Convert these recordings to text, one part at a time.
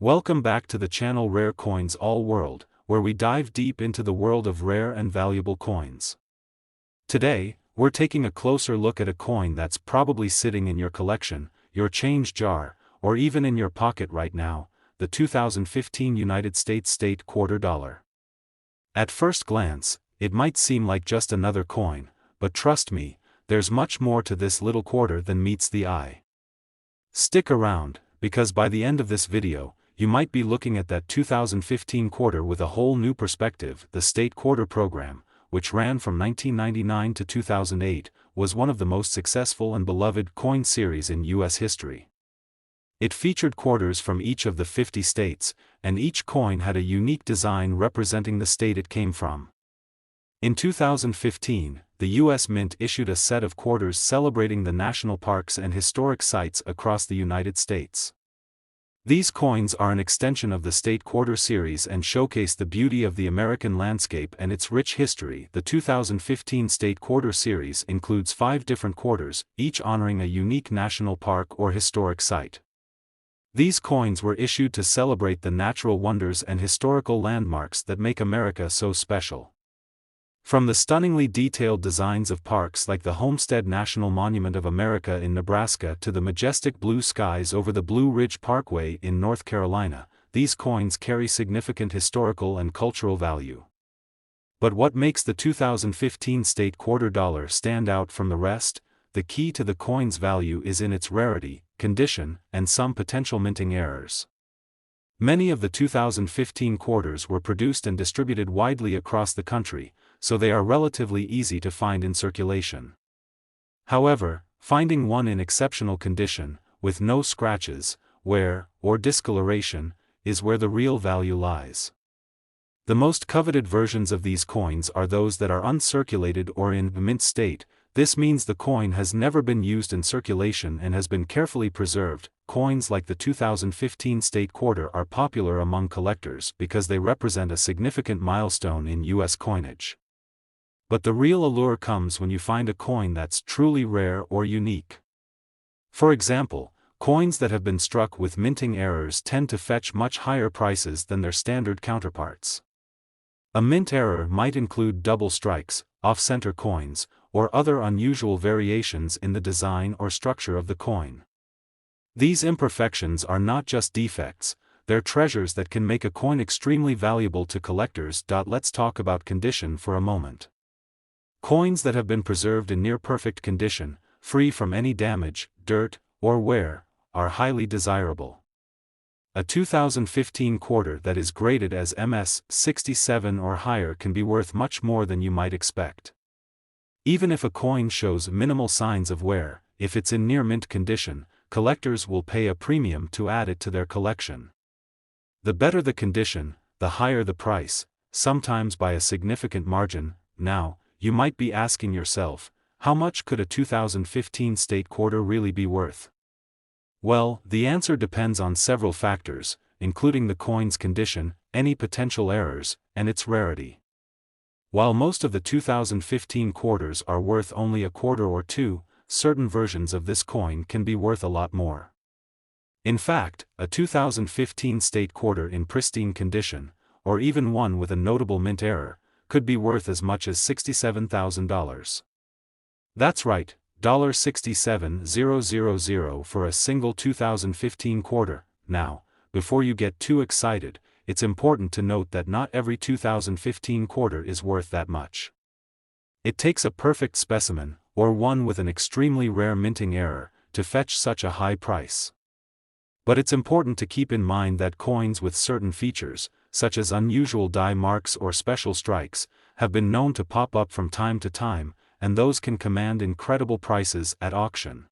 Welcome back to the channel Rare Coins All World, where we dive deep into the world of rare and valuable coins. Today, we're taking a closer look at a coin that's probably sitting in your collection, your change jar, or even in your pocket right now, the 2015 United States State Quarter Dollar. At first glance, it might seem like just another coin, but trust me, there's much more to this little quarter than meets the eye. Stick around, because by the end of this video, you might be looking at that 2015 quarter with a whole new perspective. The State Quarter program, which ran from 1999 to 2008, was one of the most successful and beloved coin series in U.S. history. It featured quarters from each of the 50 states, and each coin had a unique design representing the state it came from. In 2015, the U.S. Mint issued a set of quarters celebrating the national parks and historic sites across the United States. These coins are an extension of the State Quarter series and showcase the beauty of the American landscape and its rich history. The 2015 State Quarter series includes 5 different quarters, each honoring a unique national park or historic site. These coins were issued to celebrate the natural wonders and historical landmarks that make America so special. From the stunningly detailed designs of parks like the Homestead National Monument of America in Nebraska to the majestic blue skies over the Blue Ridge Parkway in North Carolina, these coins carry significant historical and cultural value. But what makes the 2015 State Quarter Dollar stand out from the rest? The key to the coin's value is in its rarity, condition, and some potential minting errors. Many of the 2015 quarters were produced and distributed widely across the country, so they are relatively easy to find in circulation. However, finding one in exceptional condition, with no scratches, wear, or discoloration, is where the real value lies. The most coveted versions of these coins are those that are uncirculated or in mint state. This means the coin has never been used in circulation and has been carefully preserved. Coins like the 2015 State Quarter are popular among collectors because they represent a significant milestone in U.S. coinage. But the real allure comes when you find a coin that's truly rare or unique. For example, coins that have been struck with minting errors tend to fetch much higher prices than their standard counterparts. A mint error might include double strikes, off-center coins, or other unusual variations in the design or structure of the coin. These imperfections are not just defects, they're treasures that can make a coin extremely valuable to collectors. Let's talk about condition for a moment. Coins that have been preserved in near-perfect condition, free from any damage, dirt, or wear, are highly desirable. A 2015 quarter that is graded as MS 67 or higher can be worth much more than you might expect. Even if a coin shows minimal signs of wear, if it's in near-mint condition, collectors will pay a premium to add it to their collection. The better the condition, the higher the price, sometimes by a significant margin. Now, you might be asking yourself, how much could a 2015 State Quarter really be worth? Well, the answer depends on several factors, including the coin's condition, any potential errors, and its rarity. While most of the 2015 quarters are worth only a quarter or two, certain versions of this coin can be worth a lot more. In fact, a 2015 State Quarter in pristine condition, or even one with a notable mint error, could be worth as much as $67,000. That's right, $67,000 for a single 2015 quarter. Now, before you get too excited, it's important to note that not every 2015 quarter is worth that much. It takes a perfect specimen, or one with an extremely rare minting error, to fetch such a high price. But it's important to keep in mind that coins with certain features, such as unusual die marks or special strikes, have been known to pop up from time to time, and those can command incredible prices at auction.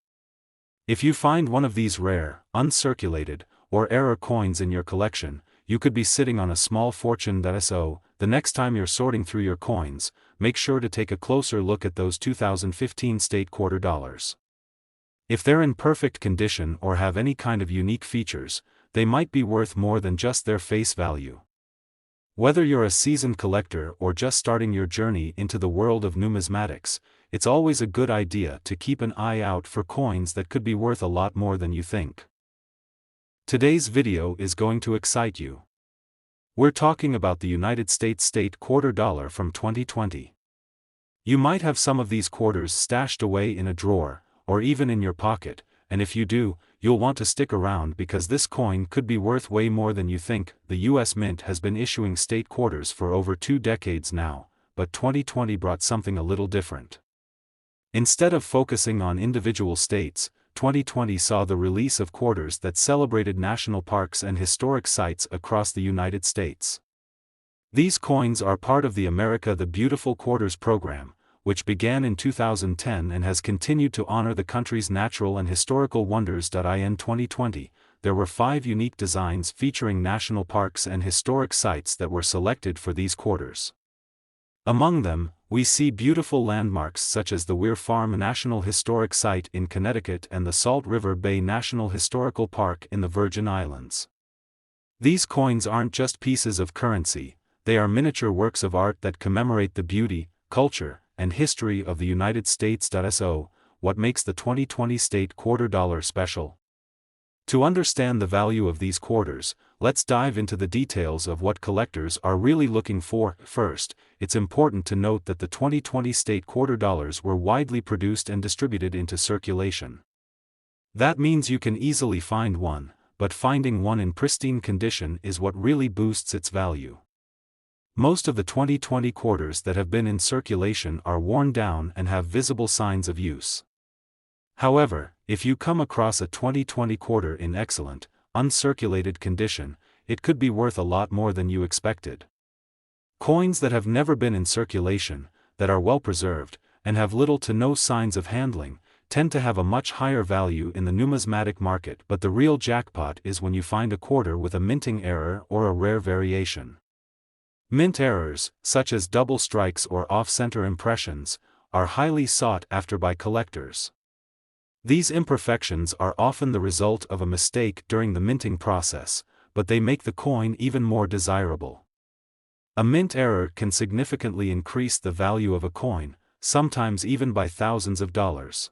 If you find one of these rare, uncirculated, or error coins in your collection, you could be sitting on a small fortune. So, the next time you're sorting through your coins, make sure to take a closer look at those 2015 State Quarter Dollars. If they're in perfect condition or have any kind of unique features, they might be worth more than just their face value. Whether you're a seasoned collector or just starting your journey into the world of numismatics, it's always a good idea to keep an eye out for coins that could be worth a lot more than you think. Today's video is going to excite you. We're talking about the United States state quarter dollar from 2020. You might have some of these quarters stashed away in a drawer, or even in your pocket, and if you do, you'll want to stick around because this coin could be worth way more than you think. The US Mint has been issuing state quarters for over 2 decades now, but 2020 brought something a little different. Instead of focusing on individual states, 2020 saw the release of quarters that celebrated national parks and historic sites across the United States. These coins are part of the America the Beautiful Quarters program, which began in 2010 and has continued to honor the country's natural and historical wonders. In 2020, there were 5 unique designs featuring national parks and historic sites that were selected for these quarters. Among them, we see beautiful landmarks such as the Weir Farm National Historic Site in Connecticut and the Salt River Bay National Historical Park in the Virgin Islands. These coins aren't just pieces of currency, they are miniature works of art that commemorate the beauty, culture, and history of the United States. So, what makes the 2020 state quarter dollar special? To understand the value of these quarters, let's dive into the details of what collectors are really looking for. First, it's important to note that the 2020 state quarter dollars were widely produced and distributed into circulation. That means you can easily find one, but finding one in pristine condition is what really boosts its value. Most of the 2020 quarters that have been in circulation are worn down and have visible signs of use. However, if you come across a 2020 quarter in excellent, uncirculated condition, it could be worth a lot more than you expected. Coins that have never been in circulation, that are well preserved, and have little to no signs of handling, tend to have a much higher value in the numismatic market. But the real jackpot is when you find a quarter with a minting error or a rare variation. Mint errors, such as double strikes or off-center impressions, are highly sought after by collectors. These imperfections are often the result of a mistake during the minting process, but they make the coin even more desirable. A mint error can significantly increase the value of a coin, sometimes even by thousands of dollars.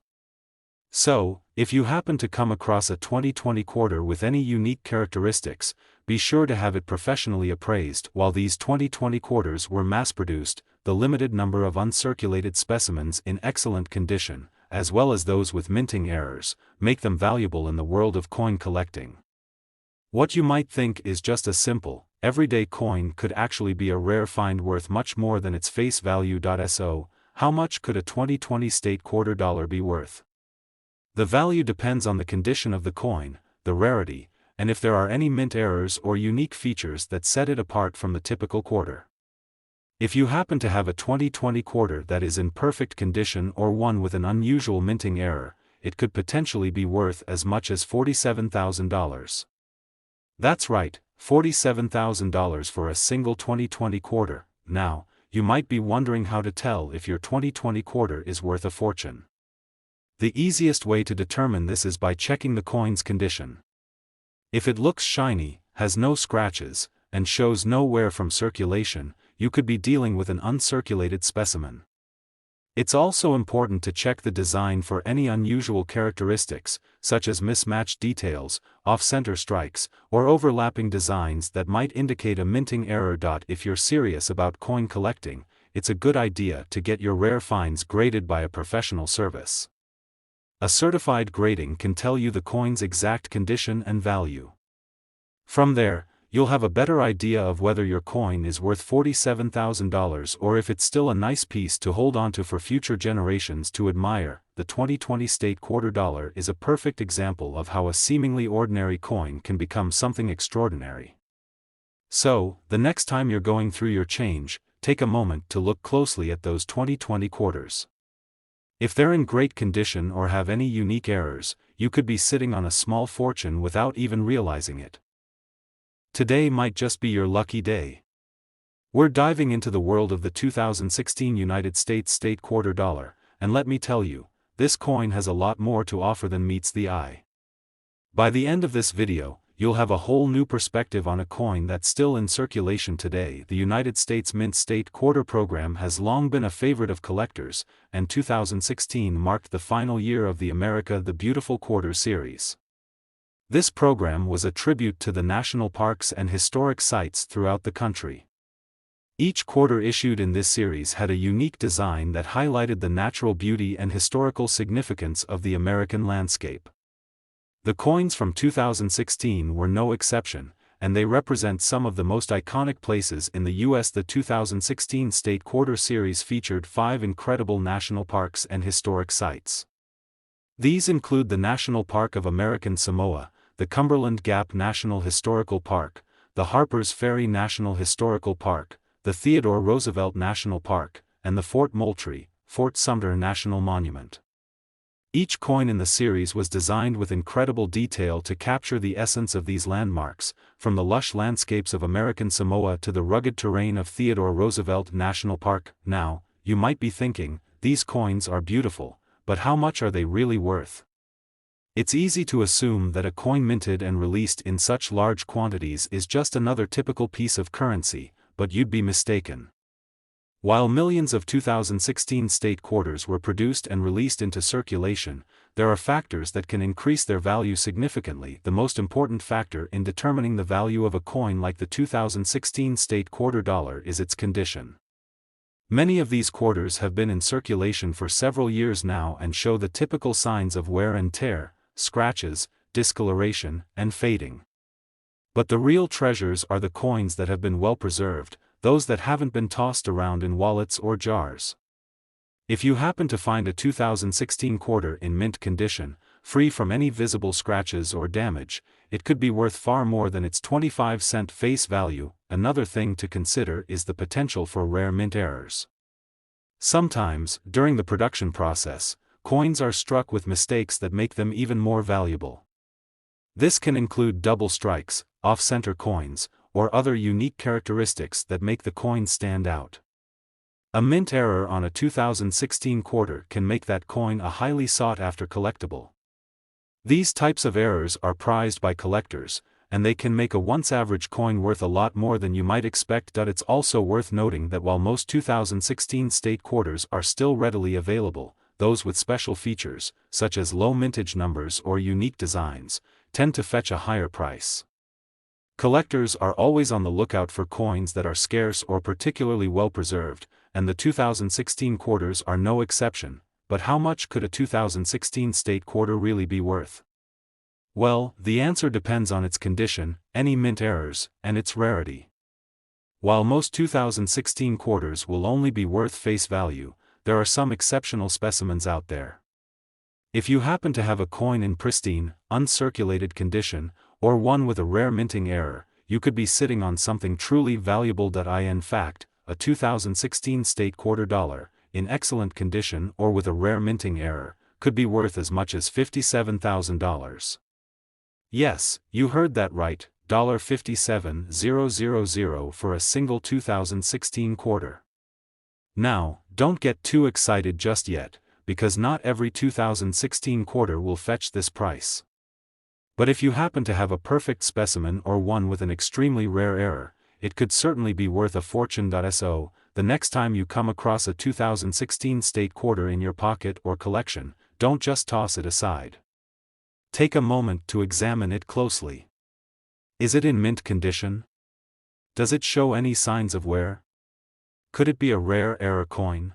So, if you happen to come across a 2020 quarter with any unique characteristics, be sure to have it professionally appraised. While these 2020 quarters were mass-produced, the limited number of uncirculated specimens in excellent condition, as well as those with minting errors, make them valuable in the world of coin collecting. What you might think is just a simple, everyday coin could actually be a rare find worth much more than its face value. So, how much could a 2020 state quarter dollar be worth? The value depends on the condition of the coin, the rarity, and if there are any mint errors or unique features that set it apart from the typical quarter. If you happen to have a 2020 quarter that is in perfect condition or one with an unusual minting error, it could potentially be worth as much as $47,000. That's right, $47,000 for a single 2020 quarter. Now, you might be wondering how to tell if your 2020 quarter is worth a fortune. The easiest way to determine this is by checking the coin's condition. If it looks shiny, has no scratches, and shows no wear from circulation, you could be dealing with an uncirculated specimen. It's also important to check the design for any unusual characteristics, such as mismatched details, off-center strikes, or overlapping designs that might indicate a minting error. If you're serious about coin collecting, it's a good idea to get your rare finds graded by a professional service. A certified grading can tell you the coin's exact condition and value. From there, you'll have a better idea of whether your coin is worth $47,000 or if it's still a nice piece to hold onto for future generations to admire. The 2020 state quarter dollar is a perfect example of how a seemingly ordinary coin can become something extraordinary. So, the next time you're going through your change, take a moment to look closely at those 2020 quarters. If they're in great condition or have any unique errors, you could be sitting on a small fortune without even realizing it. Today might just be your lucky day. We're diving into the world of the 2016 United States state quarter dollar, and let me tell you, this coin has a lot more to offer than meets the eye. By the end of this video, you'll have a whole new perspective on a coin that's still in circulation today. The United States Mint State Quarter program has long been a favorite of collectors, and 2016 marked the final year of the America the Beautiful Quarter series. This program was a tribute to the national parks and historic sites throughout the country. Each quarter issued in this series had a unique design that highlighted the natural beauty and historical significance of the American landscape. The coins from 2016 were no exception, and they represent some of the most iconic places in the U.S. The 2016 State Quarter Series featured 5 incredible national parks and historic sites. These include the National Park of American Samoa, the Cumberland Gap National Historical Park, the Harpers Ferry National Historical Park, the Theodore Roosevelt National Park, and the Fort Moultrie, Fort Sumter National Monument. Each coin in the series was designed with incredible detail to capture the essence of these landmarks, from the lush landscapes of American Samoa to the rugged terrain of Theodore Roosevelt National Park. Now, you might be thinking, these coins are beautiful, but how much are they really worth? It's easy to assume that a coin minted and released in such large quantities is just another typical piece of currency, but you'd be mistaken. While millions of 2016 state quarters were produced and released into circulation, there are factors that can increase their value significantly. The most important factor in determining the value of a coin like the 2016 state quarter dollar is its condition. Many of these quarters have been in circulation for several years now and show the typical signs of wear and tear, scratches, discoloration, and fading. But the real treasures are the coins that have been well preserved, those that haven't been tossed around in wallets or jars. If you happen to find a 2016 quarter in mint condition, free from any visible scratches or damage, it could be worth far more than its 25-cent face value. Another thing to consider is the potential for rare mint errors. Sometimes, during the production process, coins are struck with mistakes that make them even more valuable. This can include double strikes, off-center coins, or other unique characteristics that make the coin stand out. A mint error on a 2016 quarter can make that coin a highly sought-after collectible. These types of errors are prized by collectors, and they can make a once-average coin worth a lot more than you might expect. It's also worth noting that while most 2016 state quarters are still readily available, those with special features, such as low mintage numbers or unique designs, tend to fetch a higher price. Collectors are always on the lookout for coins that are scarce or particularly well preserved, and the 2016 quarters are no exception. But how much could a 2016 state quarter really be worth? Well, the answer depends on its condition, any mint errors, and its rarity. While most 2016 quarters will only be worth face value, there are some exceptional specimens out there. If you happen to have a coin in pristine, uncirculated condition, or one with a rare minting error, you could be sitting on something truly valuable. In fact, a 2016 state quarter dollar, in excellent condition or with a rare minting error, could be worth as much as $57,000. Yes, you heard that right, $57,000 for a single 2016 quarter. Now, don't get too excited just yet, because not every 2016 quarter will fetch this price. But if you happen to have a perfect specimen or one with an extremely rare error, it could certainly be worth a fortune. So, the next time you come across a 2016 state quarter in your pocket or collection, don't just toss it aside. Take a moment to examine it closely. Is it in mint condition? Does it show any signs of wear? Could it be a rare error coin?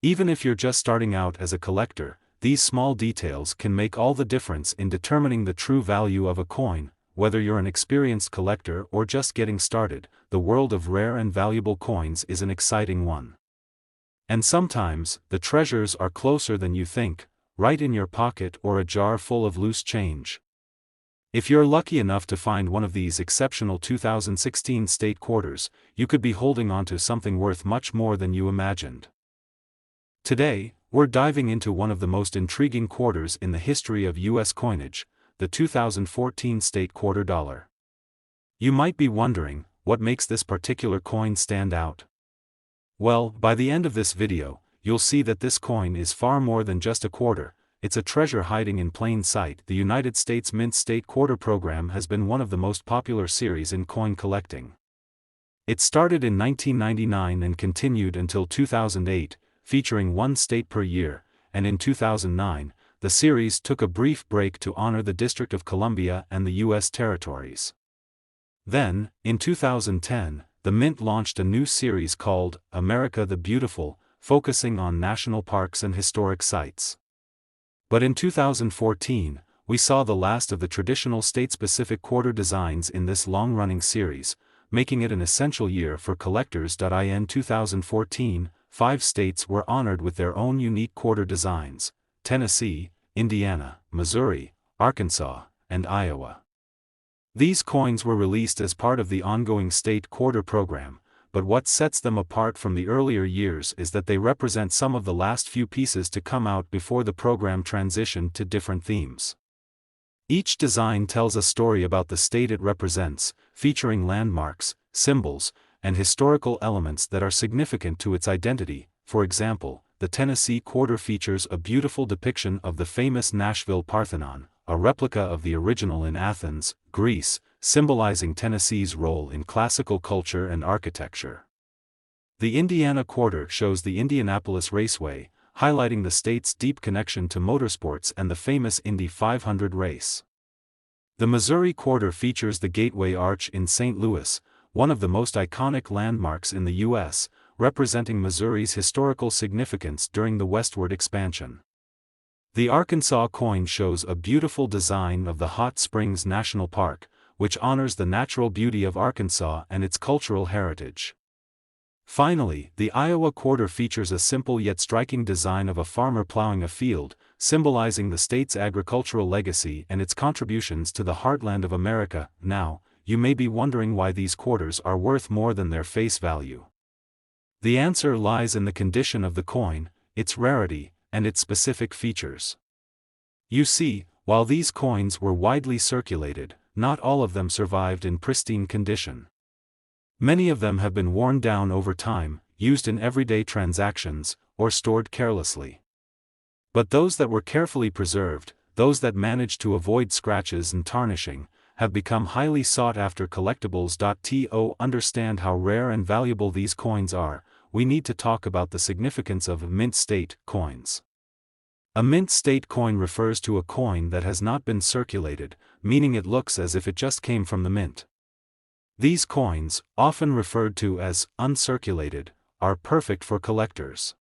Even if you're just starting out as a collector, these small details can make all the difference in determining the true value of a coin. Whether you're an experienced collector or just getting started, the world of rare and valuable coins is an exciting one. And sometimes, the treasures are closer than you think, right in your pocket or a jar full of loose change. If you're lucky enough to find one of these exceptional 2016 state quarters, you could be holding onto something worth much more than you imagined. Today, we're diving into one of the most intriguing quarters in the history of U.S. coinage, the 2014 state quarter dollar. You might be wondering, what makes this particular coin stand out? Well, by the end of this video, you'll see that this coin is far more than just a quarter. It's a treasure hiding in plain sight. The United States Mint State Quarter program has been one of the most popular series in coin collecting. It started in 1999 and continued until 2008, featuring one state per year, and in 2009, the series took a brief break to honor the District of Columbia and the U.S. territories. Then, in 2010, the Mint launched a new series called America the Beautiful, focusing on national parks and historic sites. But in 2014, we saw the last of the traditional state-specific quarter designs in this long-running series, making it an essential year for collectors. In 2014, 5 states were honored with their own unique quarter designs: Tennessee, Indiana, Missouri, Arkansas, and Iowa. These coins were released as part of the ongoing state quarter program, but what sets them apart from the earlier years is that they represent some of the last few pieces to come out before the program transitioned to different themes. Each design tells a story about the state it represents, featuring landmarks, symbols, and historical elements that are significant to its identity. For example, the Tennessee quarter features a beautiful depiction of the famous Nashville Parthenon, a replica of the original in Athens, Greece, symbolizing Tennessee's role in classical culture and architecture. The Indiana quarter shows the Indianapolis Raceway, highlighting the state's deep connection to motorsports and the famous Indy 500 race. The Missouri quarter features the Gateway Arch in St. Louis, one of the most iconic landmarks in the U.S., representing Missouri's historical significance during the westward expansion. The Arkansas coin shows a beautiful design of the Hot Springs National Park, which honors the natural beauty of Arkansas and its cultural heritage. Finally, the Iowa quarter features a simple yet striking design of a farmer plowing a field, symbolizing the state's agricultural legacy and its contributions to the heartland of America. Now, you may be wondering why these quarters are worth more than their face value. The answer lies in the condition of the coin, its rarity, and its specific features. You see, while these coins were widely circulated, not all of them survived in pristine condition. Many of them have been worn down over time, used in everyday transactions, or stored carelessly. But those that were carefully preserved, those that managed to avoid scratches and tarnishing, have become highly sought-after collectibles. To understand how rare and valuable these coins are, we need to talk about the significance of mint state coins. A mint state coin refers to a coin that has not been circulated, meaning it looks as if it just came from the mint. These coins, often referred to as uncirculated, are perfect for collectors.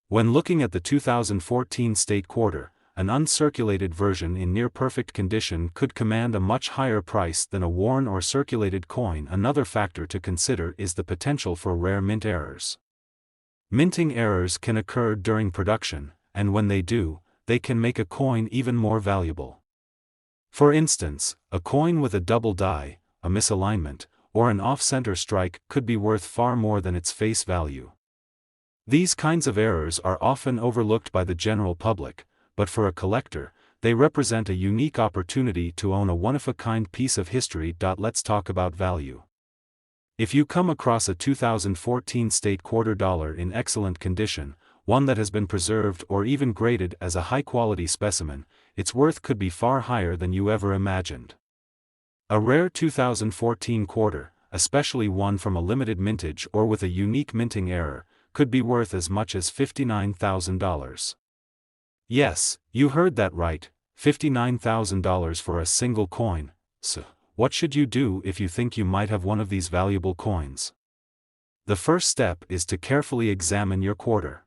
When looking at the 2014 state quarter, an uncirculated version in near-perfect condition could command a much higher price than a worn or circulated coin. Another factor to consider is the potential for rare mint errors. Minting errors can occur during production, and when they do, they can make a coin even more valuable. For instance, a coin with a double die, a misalignment, or an off-center strike could be worth far more than its face value. These kinds of errors are often overlooked by the general public, but for a collector, they represent a unique opportunity to own a one-of-a-kind piece of history. Let's talk about value. If you come across a 2014 state quarter dollar in excellent condition, one that has been preserved or even graded as a high-quality specimen, its worth could be far higher than you ever imagined. A rare 2014 quarter, especially one from a limited mintage or with a unique minting error, could be worth as much as $59,000. Yes, you heard that right, $59,000 for a single coin. So, what should you do if you think you might have one of these valuable coins? The first step is to carefully examine your quarter.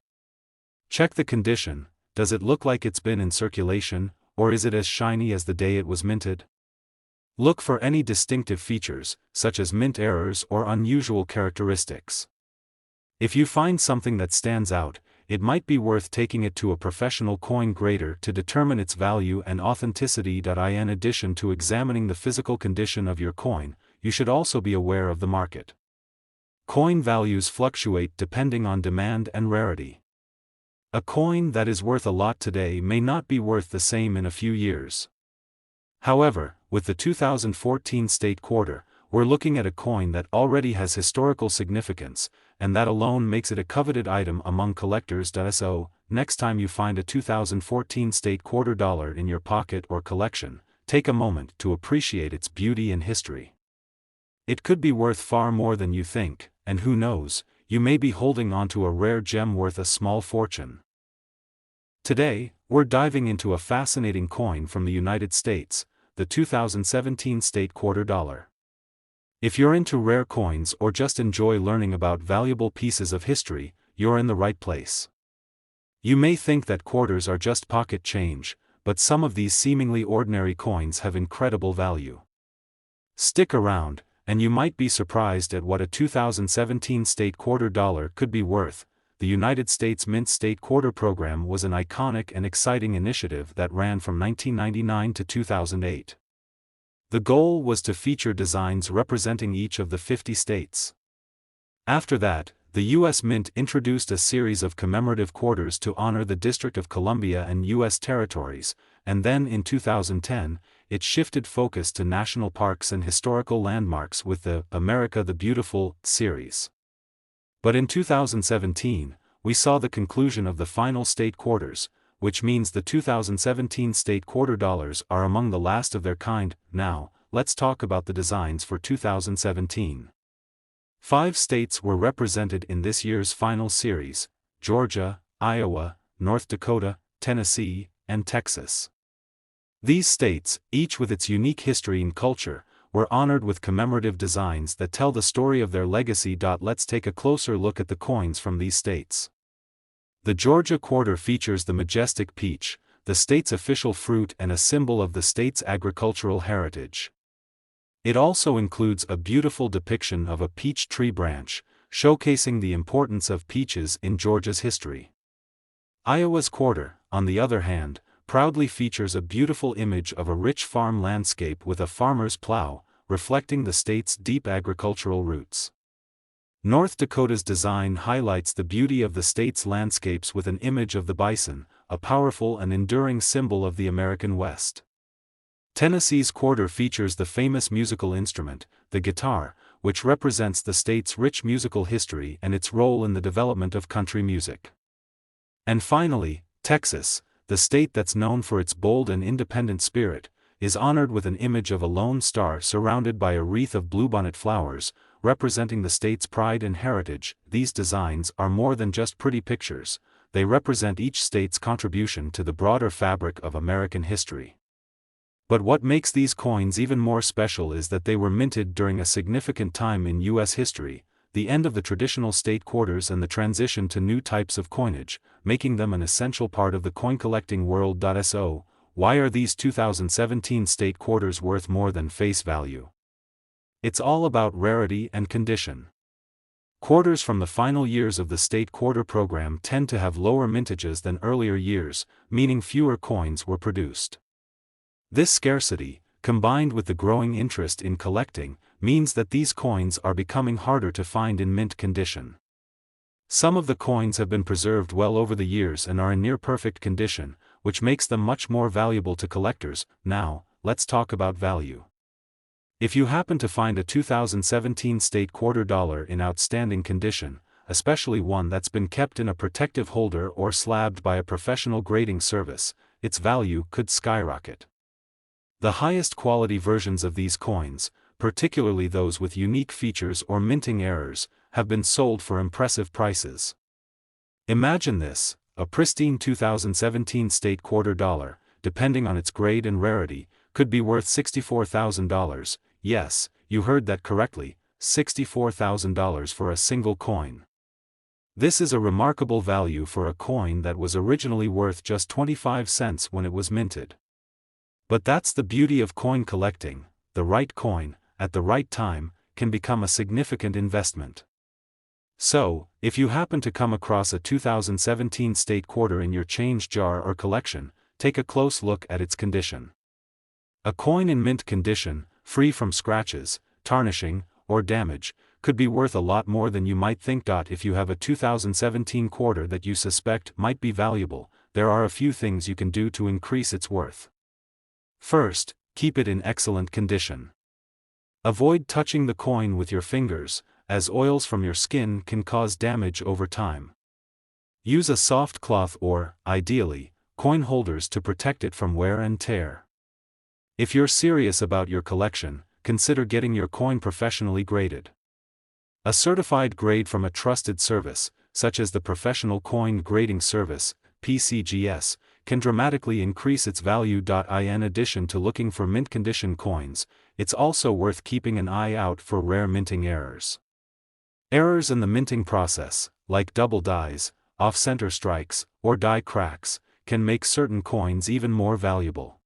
Check the condition. Does it look like it's been in circulation, or is it as shiny as the day it was minted? Look for any distinctive features, such as mint errors or unusual characteristics. If you find something that stands out, it might be worth taking it to a professional coin grader to determine its value and authenticity. In addition to examining the physical condition of your coin, you should also be aware of the market. Coin values fluctuate depending on demand and rarity. A coin that is worth a lot today may not be worth the same in a few years. However, with the 2014 state quarter, we're looking at a coin that already has historical significance, and that alone makes it a coveted item among collectors. So, next time you find a 2014 state quarter dollar in your pocket or collection, take a moment to appreciate its beauty and history. It could be worth far more than you think, and who knows, you may be holding onto a rare gem worth a small fortune. Today, we're diving into a fascinating coin from the United States, the 2017 State Quarter Dollar. If you're into rare coins or just enjoy learning about valuable pieces of history, you're in the right place. You may think that quarters are just pocket change, but some of these seemingly ordinary coins have incredible value. Stick around, and you might be surprised at what a 2017 State Quarter Dollar could be worth. The United States Mint State Quarter Program was an iconic and exciting initiative that ran from 1999 to 2008. The goal was to feature designs representing each of the 50 states. After that, the U.S. Mint introduced a series of commemorative quarters to honor the District of Columbia and U.S. territories, and then in 2010, it shifted focus to national parks and historical landmarks with the America the Beautiful series. But in 2017, we saw the conclusion of the final state quarters, which means the 2017 State Quarter Dollars are among the last of their kind. Now, let's talk about the designs for 2017. 5 states were represented in this year's final series: Georgia, Iowa, North Dakota, Tennessee, and Texas. These states, each with its unique history and culture, were honored with commemorative designs that tell the story of their legacy. Let's take a closer look at the coins from these states. The Georgia quarter features the majestic peach, the state's official fruit and a symbol of the state's agricultural heritage. It also includes a beautiful depiction of a peach tree branch, showcasing the importance of peaches in Georgia's history. Iowa's quarter, on the other hand, proudly features a beautiful image of a rich farm landscape with a farmer's plow, reflecting the state's deep agricultural roots. North Dakota's design highlights the beauty of the state's landscapes with an image of the bison, a powerful and enduring symbol of the American West. Tennessee's quarter features the famous musical instrument, the guitar, which represents the state's rich musical history and its role in the development of country music. And finally, Texas, the state that's known for its bold and independent spirit, is honored with an image of a lone star surrounded by a wreath of bluebonnet flowers, representing the state's pride and heritage. These designs are more than just pretty pictures, they represent each state's contribution to the broader fabric of American history. But what makes these coins even more special is that they were minted during a significant time in U.S. history, the end of the traditional state quarters and the transition to new types of coinage, making them an essential part of the coin collecting world. So, why are these 2017 state quarters worth more than face value? It's all about rarity and condition. Quarters from the final years of the state quarter program tend to have lower mintages than earlier years, meaning fewer coins were produced. This scarcity, combined with the growing interest in collecting, means that these coins are becoming harder to find in mint condition. Some of the coins have been preserved well over the years and are in near-perfect condition, which makes them much more valuable to collectors. Now, let's talk about value. If you happen to find a 2017 State Quarter Dollar in outstanding condition, especially one that's been kept in a protective holder or slabbed by a professional grading service, its value could skyrocket. The highest quality versions of these coins, particularly those with unique features or minting errors, have been sold for impressive prices. Imagine this: a pristine 2017 State Quarter Dollar, depending on its grade and rarity, could be worth $64,000. Yes, you heard that correctly, $64,000 for a single coin. This is a remarkable value for a coin that was originally worth just 25 cents when it was minted. But that's the beauty of coin collecting: the right coin, at the right time, can become a significant investment. So, if you happen to come across a 2017 State Quarter in your change jar or collection, take a close look at its condition. A coin in mint condition, free from scratches, tarnishing, or damage, could be worth a lot more than you might think. If you have a 2017 quarter that you suspect might be valuable, there are a few things you can do to increase its worth. First, keep it in excellent condition. Avoid touching the coin with your fingers, as oils from your skin can cause damage over time. Use a soft cloth or, ideally, coin holders to protect it from wear and tear. If you're serious about your collection, consider getting your coin professionally graded. A certified grade from a trusted service, such as the Professional Coin Grading Service, PCGS, can dramatically increase its value. In addition to looking for mint condition coins, it's also worth keeping an eye out for rare minting errors. Errors in the minting process, like double dies, off-center strikes, or die cracks, can make certain coins even more valuable.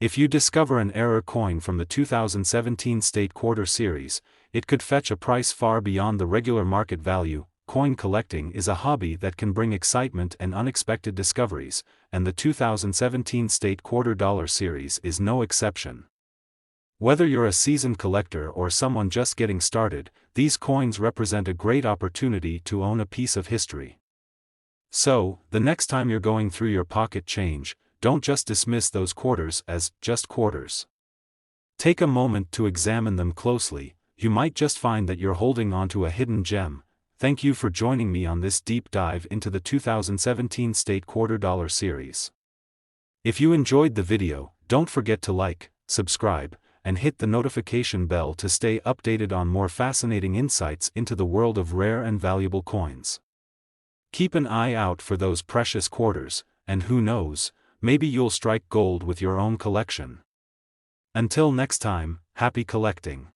If you discover an error coin from the 2017 State Quarter Series, it could fetch a price far beyond the regular market value. Coin collecting is a hobby that can bring excitement and unexpected discoveries, and the 2017 State Quarter Dollar Series is no exception. Whether you're a seasoned collector or someone just getting started, these coins represent a great opportunity to own a piece of history. So, the next time you're going through your pocket change, don't just dismiss those quarters as just quarters. Take a moment to examine them closely. You might just find that you're holding onto a hidden gem. Thank you for joining me on this deep dive into the 2017 State Quarter Dollar Series. If you enjoyed the video, don't forget to like, subscribe, and hit the notification bell to stay updated on more fascinating insights into the world of rare and valuable coins. Keep an eye out for those precious quarters, and who knows, maybe you'll strike gold with your own collection. Until next time, happy collecting.